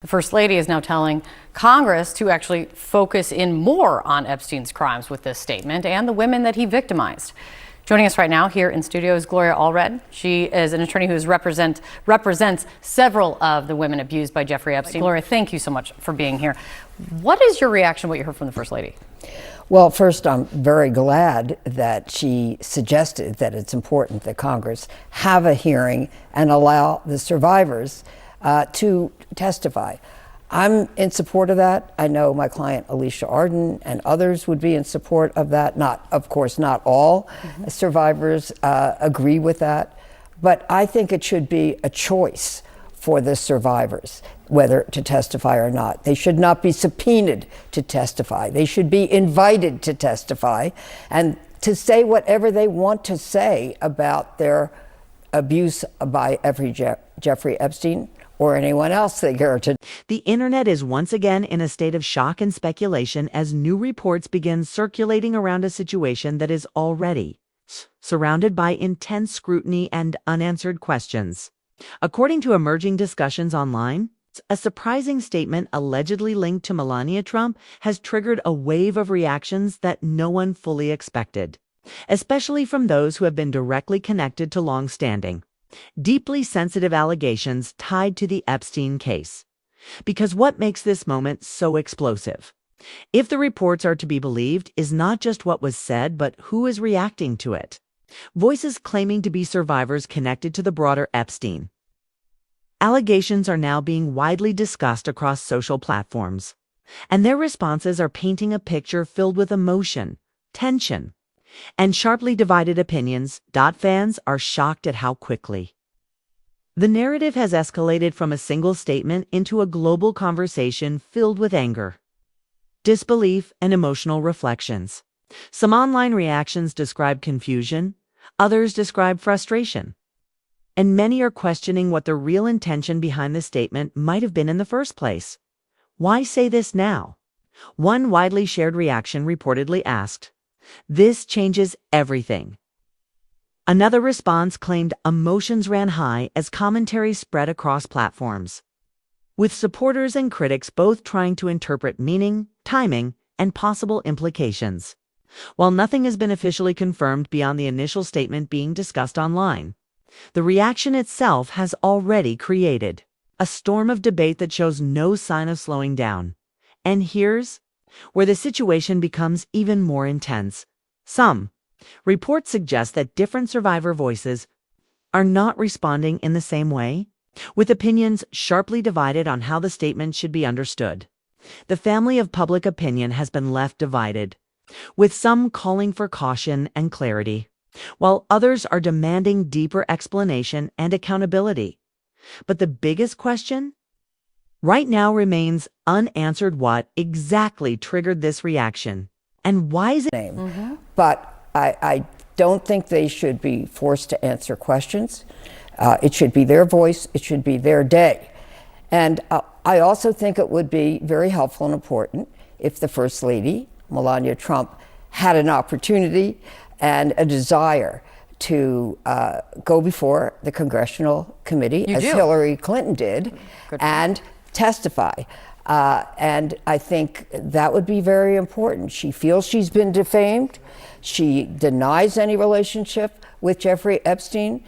The First Lady is now telling Congress to actually focus in more on Epstein's crimes with this statement and the women that he victimized. Joining us right now here in studio is Gloria Allred. She is an attorney who represents several of the women abused by Jeffrey Epstein. Gloria, thank you so much for being here. What is your reaction to what you heard from the First Lady? Well, first, I'm very glad that she suggested that it's important that Congress have a hearing and allow the survivors to testify. I'm in support of that. I know my client Alicia Arden and others would be in support of that. Of course, not all survivors agree with that, but I think it should be a choice for the survivors whether to testify or not. They should not be subpoenaed to testify. They should be invited to testify and to say whatever they want to say about their abuse by Jeffrey Epstein or anyone else they care to. The internet is once again in a state of shock and speculation as new reports begin circulating around a situation that is already surrounded by intense scrutiny and unanswered questions. According to emerging discussions online, a surprising statement allegedly linked to Melania Trump has triggered a wave of reactions that no one fully expected, especially from those who have been directly connected to long-standing, deeply sensitive allegations tied to the Epstein case. Because what makes this moment so explosive, if the reports are to be believed, is not just what was said, but who is reacting to it. Voices claiming to be survivors connected to the broader Epstein. Allegations are now being widely discussed across social platforms, and their responses are painting a picture filled with emotion, tension, and sharply divided opinions. Fans are shocked at how quickly the narrative has escalated from a single statement into a global conversation filled with anger, disbelief, and emotional reflections. Some online reactions describe confusion, others describe frustration, and many are questioning what the real intention behind the statement might have been in the first place. Why say this now? One widely shared reaction reportedly asked, "This changes everything." Another response claimed emotions ran high as commentary spread across platforms, with supporters and critics both trying to interpret meaning, timing, and possible implications. While nothing has been officially confirmed beyond the initial statement being discussed online, the reaction itself has already created a storm of debate that shows no sign of slowing down. And here's where the situation becomes even more intense. Some reports suggest that different survivor voices are not responding in the same way, with opinions sharply divided on how the statement should be understood. The family of public opinion has been left divided, with some calling for caution and clarity, while others are demanding deeper explanation and accountability. But the biggest question right now remains unanswered: what exactly triggered this reaction, and why is it? But I don't think they should be forced to answer questions. It should be their voice. It should be their day. And I also think it would be very helpful and important if the First Lady, Melania Trump, had an opportunity and a desire to go before the Congressional Committee, as Hillary Clinton did, and testify. And I think that would be very important. She feels she's been defamed. She denies any relationship with Jeffrey Epstein.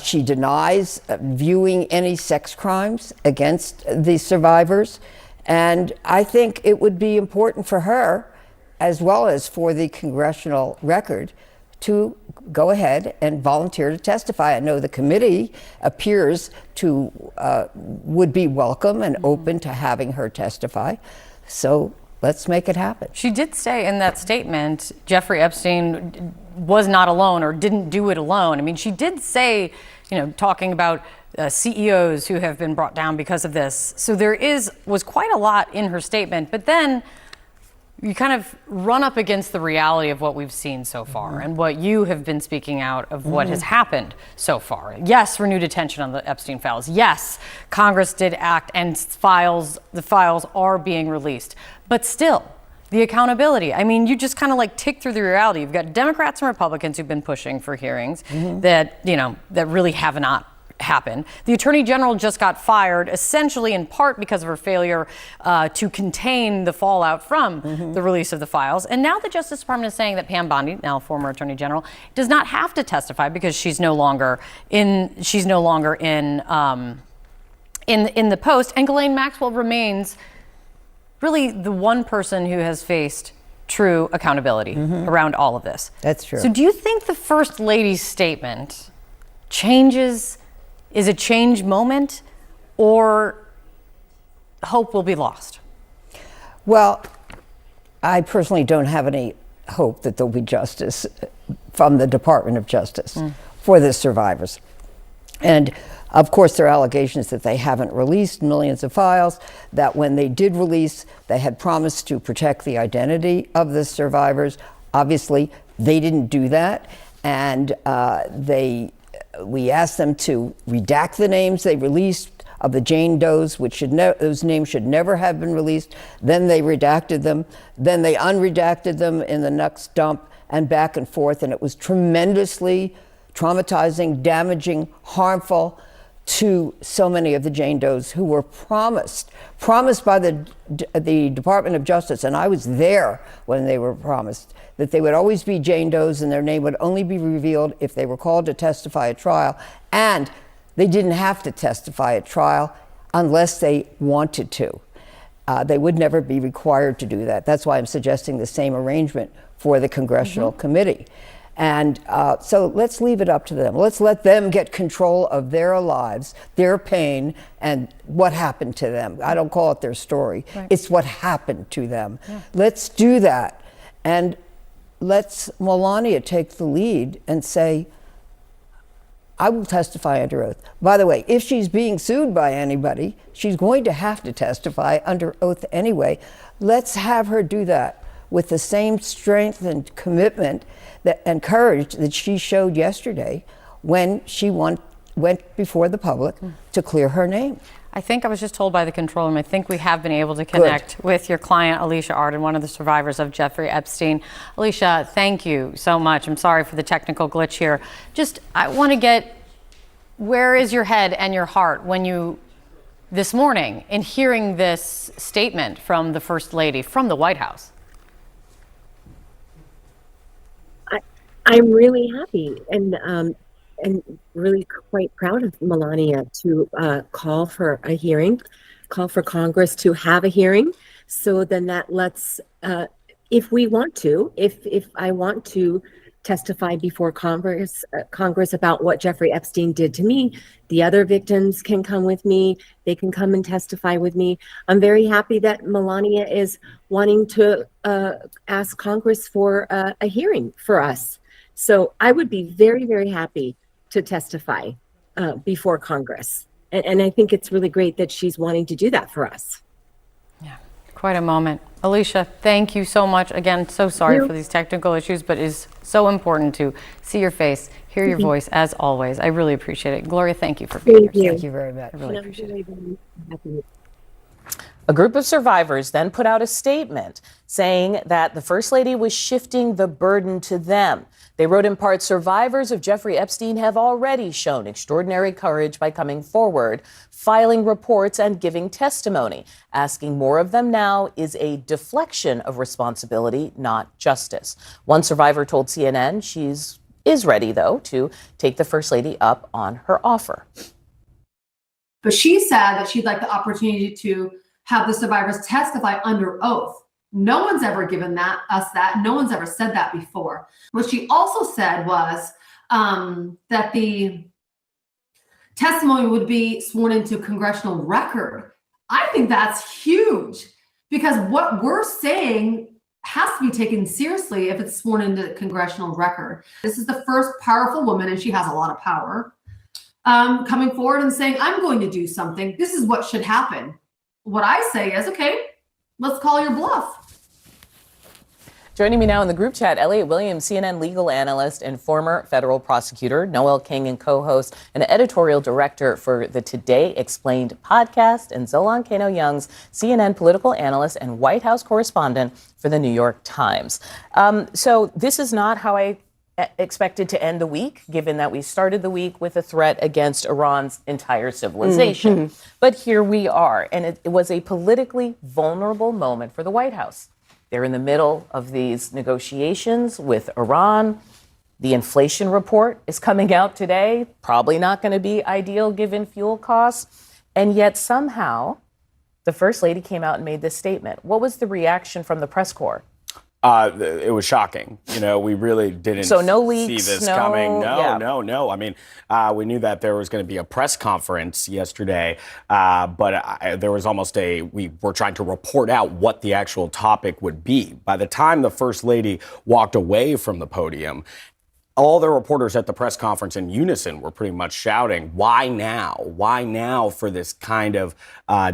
She denies viewing any sex crimes against the survivors. And I think it would be important for her, as well as for the congressional record, to go ahead and volunteer to testify. I know the committee appears to would be welcome and open to having her testify. So let's make it happen. She did say in that statement, Jeffrey Epstein was not alone or didn't do it alone. I mean, she did say, talking about CEOs who have been brought down because of this. So there was quite a lot in her statement, but then you kind of run up against the reality of what we've seen so far and what you have been speaking out of what has happened so far. Yes, renewed attention on the Epstein files. Yes, Congress did act and the files are being released. But still, the accountability. I mean, you just kind of tick through the reality. You've got Democrats and Republicans who've been pushing for hearings that really have not happened. The Attorney General just got fired, essentially in part because of her failure to contain the fallout from the release of the files. And now the Justice Department is saying that Pam Bondi, now former Attorney General, does not have to testify because she's no longer in the post. And Ghislaine Maxwell remains really the one person who has faced true accountability around all of this. That's true. So do you think the First Lady's statement is a change moment, or hope will be lost? Well, I personally don't have any hope that there'll be justice from the Department of Justice for the survivors. And of course, there are allegations that they haven't released millions of files, that when they did release, they had promised to protect the identity of the survivors. Obviously, they didn't do that, and we asked them to redact the names they released of the Jane Does, which those names should never have been released. Then they redacted them. Then they unredacted them in the next dump, and back and forth, and it was tremendously traumatizing, damaging, harmful to so many of the Jane Does who were promised by the Department of Justice, and I was there when they were promised, that they would always be Jane Does and their name would only be revealed if they were called to testify at trial, and they didn't have to testify at trial unless they wanted to. They would never be required to do that. That's why I'm suggesting the same arrangement for the Congressional Committee. And so let's leave it up to them. Let's let them get control of their lives, their pain, and what happened to them. I don't call it their story. Right. It's what happened to them. Yeah. Let's do that. And let's Melania take the lead and say, I will testify under oath. By the way, if she's being sued by anybody, she's going to have to testify under oath anyway. Let's have her do that with the same strength and commitment and courage that she showed yesterday when she went before the public to clear her name. I think I was just told by the control room, I think we have been able to connect with your client, Alicia Arden, one of the survivors of Jeffrey Epstein. Alicia, thank you so much. I'm sorry for the technical glitch here. I want to get, where is your head and your heart when you, this morning, in hearing this statement from the First Lady, from the White House? I'm really happy and really quite proud of Melania to call for a hearing, call for Congress to have a hearing. So then that lets, if we want to, if I want to testify before Congress about what Jeffrey Epstein did to me, the other victims can come with me. They can come and testify with me. I'm very happy that Melania is wanting to ask Congress for a hearing for us. So I would be very, very happy to testify before Congress. And I think it's really great that she's wanting to do that for us. Yeah, quite a moment. Alicia, thank you so much. Again, so sorry for these technical issues, but it's so important to see your face, hear your voice, as always. I really appreciate it. Gloria, thank you for being here. Thank you very much. I really appreciate it. A group of survivors then put out a statement saying that the First Lady was shifting the burden to them. They wrote in part, survivors of Jeffrey Epstein have already shown extraordinary courage by coming forward, filing reports and giving testimony. Asking more of them now is a deflection of responsibility, not justice. One survivor told CNN she is ready, though, to take the First Lady up on her offer. But she said that she'd like the opportunity to have the survivors testify under oath. No one's ever given us that. No one's ever said that before. What she also said was that the testimony would be sworn into congressional record. I think that's huge because what we're saying has to be taken seriously if it's sworn into the congressional record. This is the first powerful woman, and she has a lot of power, coming forward and saying, I'm going to do something. This is what should happen. What I say is, okay, let's call your bluff. Joining me now in the group chat, Elliot Williams, CNN legal analyst and former federal prosecutor, Noel King and co-host and editorial director for the Today Explained podcast, and Zolan Kano-Youngs, CNN political analyst and White House correspondent for the New York Times. So this is not how I expected to end the week, given that we started the week with a threat against Iran's entire civilization. But here we are, and it was a politically vulnerable moment for the White House. They're in the middle of these negotiations with Iran. The inflation report is coming out today, probably not going to be ideal given fuel costs. And yet somehow the First Lady came out and made this statement. What was the reaction from the press corps? It was shocking. We really didn't see this coming. No. I mean, we knew that there was going to be a press conference yesterday, but there was almost we were trying to report out what the actual topic would be. By the time the First Lady walked away from the podium, all the reporters at the press conference in unison were pretty much shouting, why now? Why now for this kind of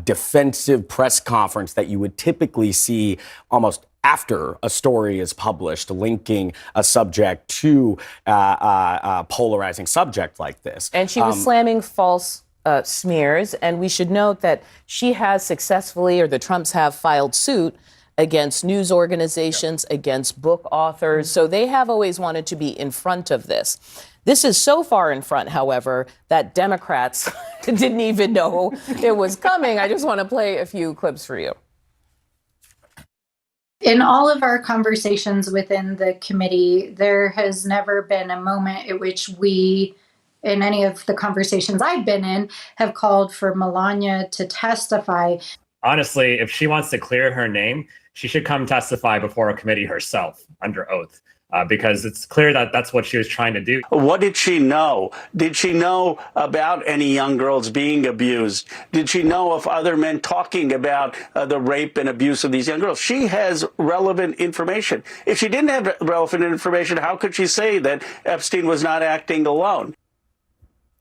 defensive press conference that you would typically see almost after a story is published, linking a subject to a polarizing subject like this. And she was slamming false smears. And we should note that she has successfully, or the Trumps have, filed suit against news organizations, against book authors. So they have always wanted to be in front of this. This is so far in front, however, that Democrats didn't even know it was coming. I just want to play a few clips for you. In all of our conversations within the committee, there has never been a moment at which we, in any of the conversations I've been in, have called for Melania to testify. Honestly, if she wants to clear her name, she should come testify before a committee herself under oath. Because it's clear that that's what she was trying to do. What did she know? Did she know about any young girls being abused? Did she know of other men talking about the rape and abuse of these young girls? She has relevant information. If she didn't have relevant information, how could she say that Epstein was not acting alone?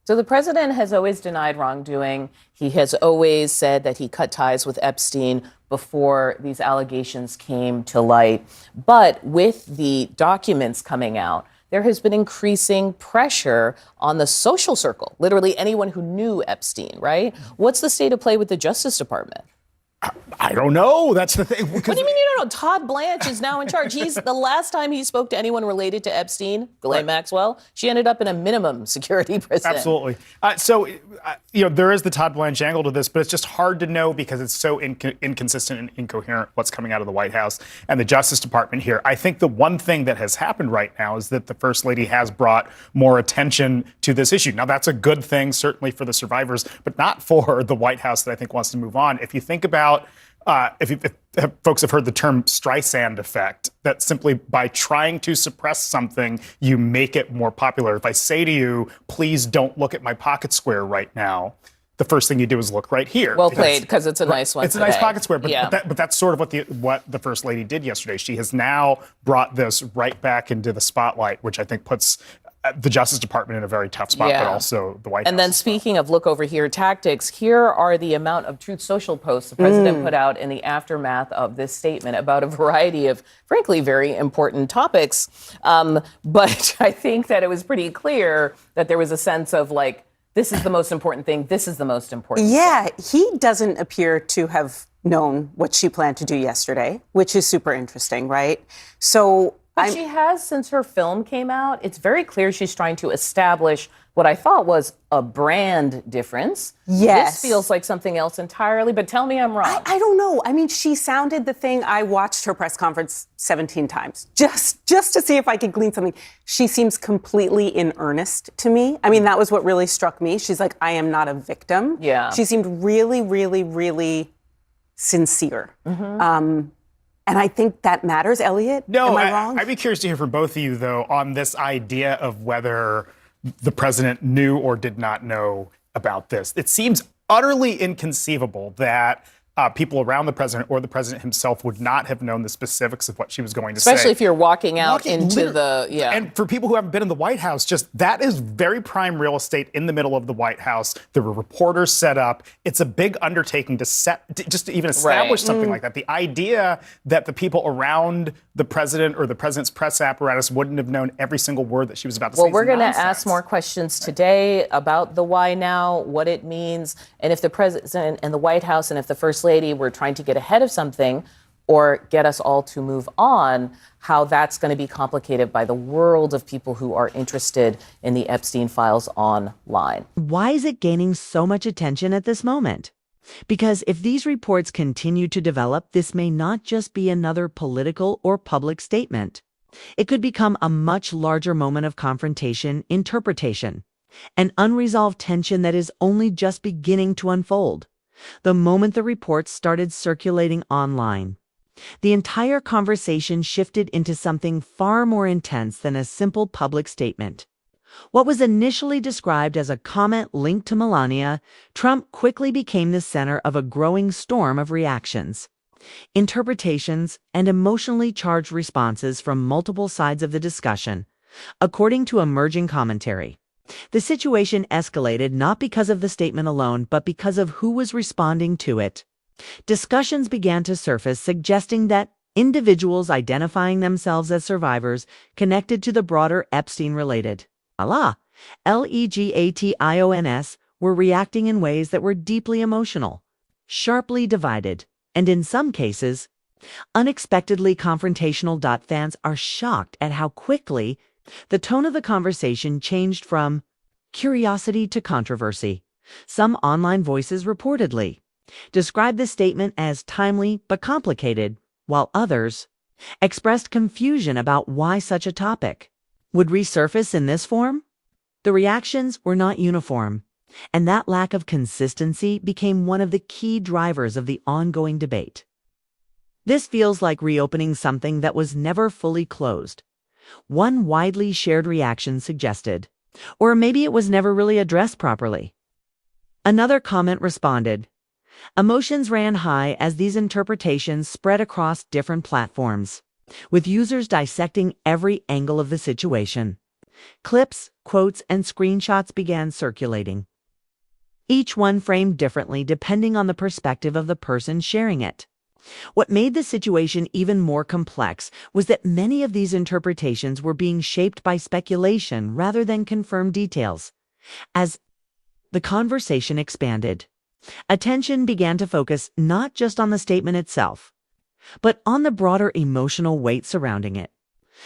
So the president has always denied wrongdoing. He has always said that he cut ties with Epstein before these allegations came to light. But with the documents coming out, there has been increasing pressure on the social circle, literally anyone who knew Epstein, right? What's the state of play with the Justice Department? I don't know. That's the thing. What do you mean you don't know? Todd Blanche is now in charge. The last time he spoke to anyone related to Epstein, Ghislaine Maxwell, she ended up in a minimum security prison. Absolutely. There is the Todd Blanche angle to this, but it's just hard to know because it's so inconsistent and incoherent what's coming out of the White House and the Justice Department here. I think the one thing that has happened right now is that the First Lady has brought more attention to this issue. Now, that's a good thing, certainly for the survivors, but not for the White House that I think wants to move on. If you think about if folks have heard the term Streisand effect, that simply by trying to suppress something, you make it more popular. If I say to you, please don't look at my pocket square right now, the first thing you do is look right here. Well played, because it's a nice one. It's a nice pocket square, but that's sort of what the First Lady did yesterday. She has now brought this right back into the spotlight, which I think puts the Justice Department in a very tough spot, but also the White House. And then speaking of look over here tactics, here are the amount of Truth Social posts the president put out in the aftermath of this statement about a variety of, frankly, very important topics. But I think that it was pretty clear that there was a sense of like, this is the most important thing. This is the most important thing. He doesn't appear to have known what she planned to do yesterday, which is super interesting, right? But she has, since her film came out, it's very clear she's trying to establish what I thought was a brand difference. Yes. This feels like something else entirely, but tell me I'm wrong. I don't know. I mean, she sounded the thing. I watched her press conference 17 times just to see if I could glean something. She seems completely in earnest to me. I mean, that was what really struck me. She's like, I am not a victim. Yeah. She seemed really, really, really sincere. And I think that matters, Elliot. No, am I wrong? I'd be curious to hear from both of you, though, on this idea of whether the president knew or did not know about this. It seems utterly inconceivable that people around the president or the president himself would not have known the specifics of what she was going to say. Especially if you're walking out into the, And for people who haven't been in the White House, just that is very prime real estate in the middle of the White House. There were reporters set up. It's a big undertaking to even establish something like that. The idea that the people around the president or the president's press apparatus wouldn't have known every single word that she was about to say. Well, we're going to ask more questions today about the why now, what it means, and if the president and the White House and if the First Lady were trying to get ahead of something, or get us all to move on, how that's going to be complicated by the world of people who are interested in the Epstein files online. Why is it gaining so much attention at this moment? Because if these reports continue to develop, this may not just be another political or public statement. It could become a much larger moment of confrontation, interpretation, an unresolved tension that is only just beginning to unfold. The moment the reports started circulating online, the entire conversation shifted into something far more intense than a simple public statement. What was initially described as a comment linked to Melania, Trump quickly became the center of a growing storm of reactions, interpretations, and emotionally charged responses from multiple sides of the discussion. According to emerging commentary, the situation escalated not because of the statement alone, but because of who was responding to it. Discussions began to surface suggesting that individuals identifying themselves as survivors connected to the broader Epstein-related LEGATIONS were reacting in ways that were deeply emotional, sharply divided, and in some cases, unexpectedly confrontational. Fans are shocked at how quickly the tone of the conversation changed from curiosity to controversy. Some online voices reportedly described the statement as timely but complicated, while others expressed confusion about why such a topic would resurface in this form. The reactions were not uniform, and that lack of consistency became one of the key drivers of the ongoing debate. This feels like reopening something that was never fully closed. One widely shared reaction suggested, or maybe it was never really addressed properly. Another comment responded, emotions ran high as these interpretations spread across different platforms, with users dissecting every angle of the situation. Clips, quotes, and screenshots began circulating, each one framed differently depending on the perspective of the person sharing it. What made the situation even more complex was that many of these interpretations were being shaped by speculation rather than confirmed details. As the conversation expanded, attention began to focus not just on the statement itself, but on the broader emotional weight surrounding it.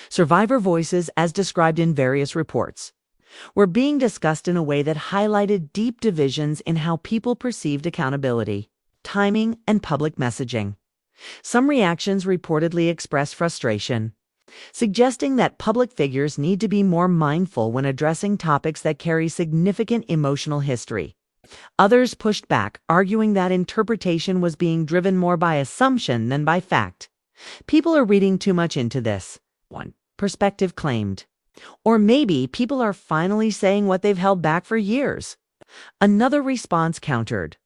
Survivor voices, as described in various reports, were being discussed in a way that highlighted deep divisions in how people perceived accountability, timing, and public messaging. Some reactions reportedly expressed frustration, suggesting that public figures need to be more mindful when addressing topics that carry significant emotional history. Others pushed back, arguing that interpretation was being driven more by assumption than by fact. People are reading too much into this, one perspective claimed. Or maybe people are finally saying what they've held back for years. Another response countered.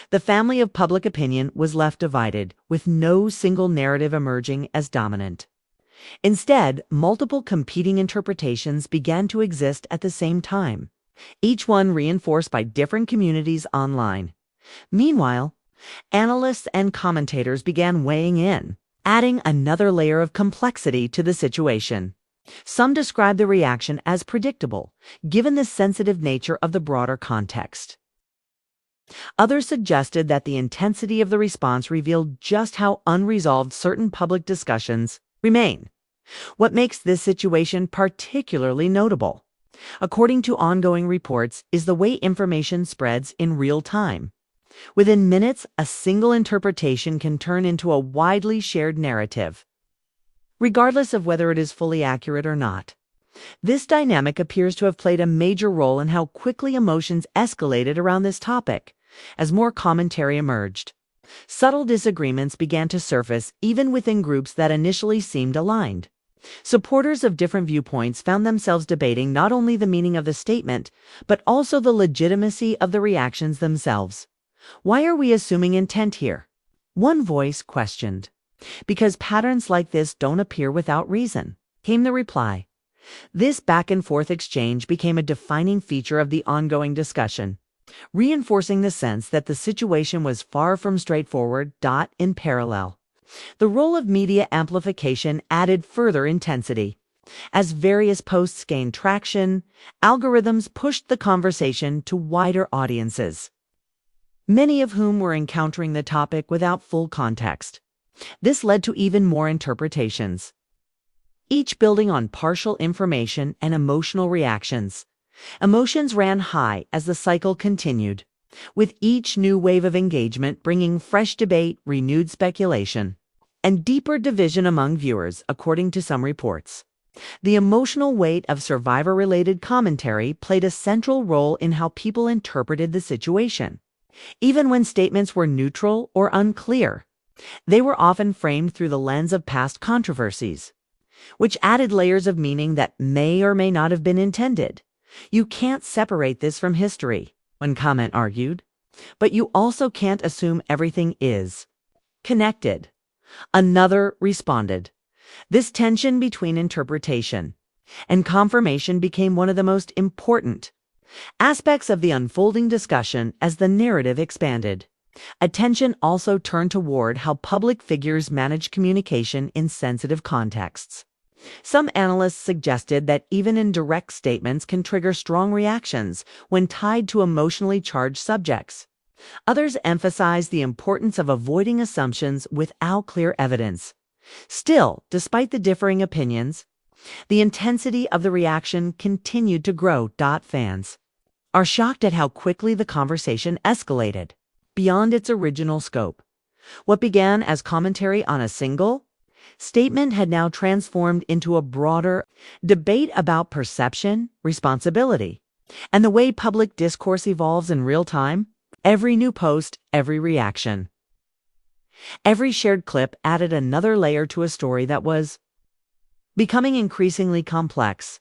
The family of public opinion was left divided, with no single narrative emerging as dominant. Instead, multiple competing interpretations began to exist at the same time, each one reinforced by different communities online. Meanwhile, analysts and commentators began weighing in, adding another layer of complexity to the situation. Some describe the reaction as predictable, given the sensitive nature of the broader context. Others suggested that the intensity of the response revealed just how unresolved certain public discussions remain. What makes this situation particularly notable, according to ongoing reports, is the way information spreads in real time. Within minutes, a single interpretation can turn into a widely shared narrative, regardless of whether it is fully accurate or not. This dynamic appears to have played a major role in how quickly emotions escalated around this topic. As more commentary emerged, subtle disagreements began to surface even within groups that initially seemed aligned. Supporters of different viewpoints found themselves debating not only the meaning of the statement, but also the legitimacy of the reactions themselves. Why are we assuming intent here? One voice questioned. Because patterns like this don't appear without reason, came the reply. This back-and-forth exchange became a defining feature of the ongoing discussion, reinforcing the sense that the situation was far from straightforward. In parallel, the role of media amplification added further intensity. As various posts gained traction, algorithms pushed the conversation to wider audiences, many of whom were encountering the topic without full context. This led to even more interpretations, each building on partial information and emotional reactions. Emotions ran high as the cycle continued, with each new wave of engagement bringing fresh debate, renewed speculation, and deeper division among viewers, according to some reports. The emotional weight of survivor-related commentary played a central role in how people interpreted the situation. Even when statements were neutral or unclear, they were often framed through the lens of past controversies, which added layers of meaning that may or may not have been intended. You can't separate this from history, one comment argued, but you also can't assume everything is connected. Another responded. This tension between interpretation and confirmation became one of the most important aspects of the unfolding discussion as the narrative expanded. Attention also turned toward how public figures manage communication in sensitive contexts. Some analysts suggested that even indirect statements can trigger strong reactions when tied to emotionally charged subjects. Others emphasized the importance of avoiding assumptions without clear evidence. Still, despite the differing opinions, the intensity of the reaction continued to grow. Fans are shocked at how quickly the conversation escalated beyond its original scope. What began as commentary on a single statement had now transformed into a broader debate about perception, responsibility, and the way public discourse evolves in real time. Every new post, every reaction, every shared clip added another layer to a story that was becoming increasingly complex.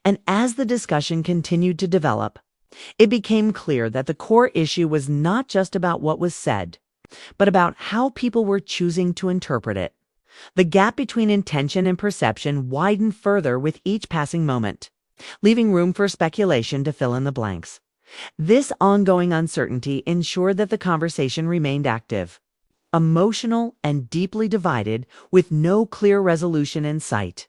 And as the discussion continued to develop, it became clear that the core issue was not just about what was said, but about how people were choosing to interpret it. The gap between intention and perception widened further with each passing moment, leaving room for speculation to fill in the blanks. This ongoing uncertainty ensured that the conversation remained active, emotional, and deeply divided, with no clear resolution in sight.